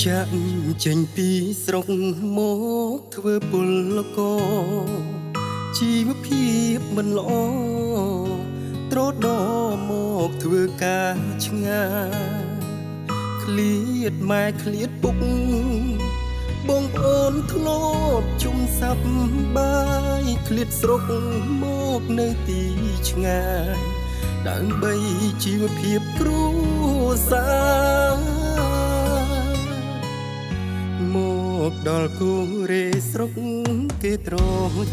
ចាក់ចេញពីស្រុកមកធ្វើពលករជីវភាពមិនល្អត្រដមកធ្វើការឆ្ងាយឃ្លាតម៉ែឃ្លាតពុកបងប្អូនធ្លាប់ជុំសប្បាយឃ្លាតស្រុកមកនៅទីឆ្ងាយដើម្បីជីវភាពគ្រួសារមកដល់គូរេស្រុកគេត្រ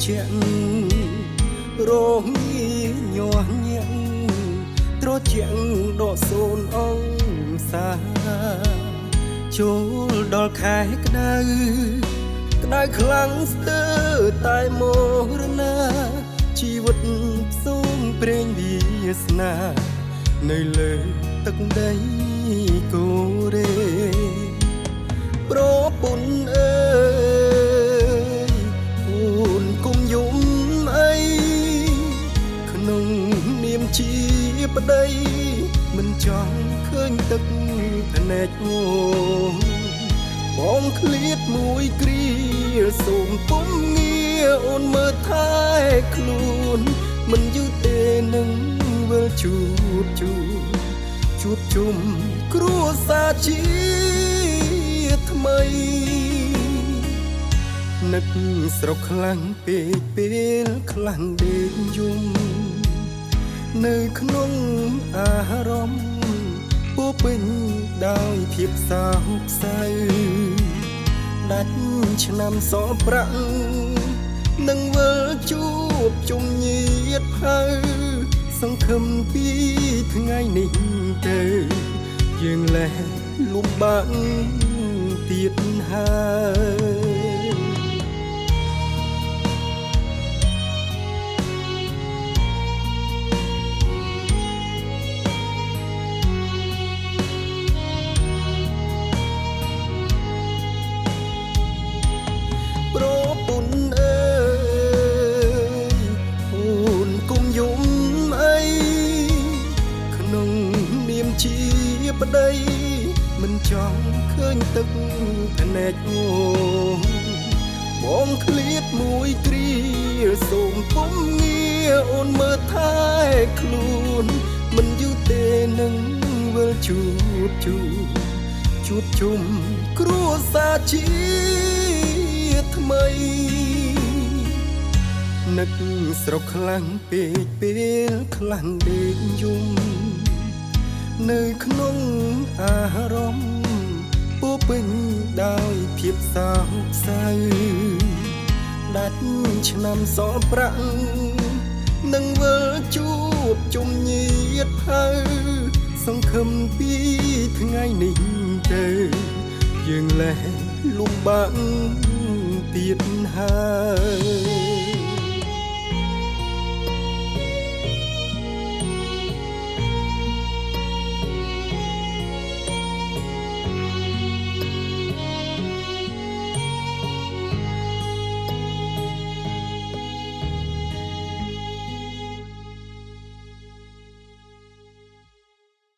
ជាក់រងញាស់ញាក់ត្រជាក់ដកសូនអងសាចូលដល់ខែក្តៅខ្លាំងស្ទើរតែមរណាជីវិតផ្សងព្រេងវាសនានៅលើទឹកដីគូរេប្រពន្ធអើយអូនគុំយំអីក្នុងនាមជាប្តីមិនចង់ឃើញទឹកភ្នែកអូនបងឃ្លាតមួយគ្រាសូមពុំងារអូនមើលថែខ្លួនមិនយូរទេនឹងវិលជួបជុំគ្រួសារជាថ្មីនឹកស្រុកខ្លាំងពេកពេលខ្លាំងដេកយំនៅក្នុងអារម្មណ៍ពោពេញដោយភាពសោកសៅដាច់ឆ្នាំសល់ប្រាក់នឹងវិលជួបជុំញាតិភៅសង្ឃឹមពីថ្ងៃនេះទៅយើងលែងលំបាកទៀតហើយប្រពន្ធអើយអូនគុំយំអីក្នុងនាមជាប្តីមិនចង់ឃើញទឹកភ្នែកអូនបងឃ្លាតមួយគ្រាសូមពុំងារអូនមើលថែខ្លួនមិនយូរទេនឹងវិលជួបជុំគ្រួសារជាថ្មីនឹកស្រុកខ្លាំងពេកពេលខ្លាំងដេកយំនៅក្នុងអារម្មណ៍ពោពេញដោយភាពសោកសៅដាច់ឆ្នាំសល់ប្រាក់នឹងវិលជួបជុំញាតិភៅសង្ឃឹមពីថ្ងៃនេះទៅយើងលែងលំបាកទៀតហើយ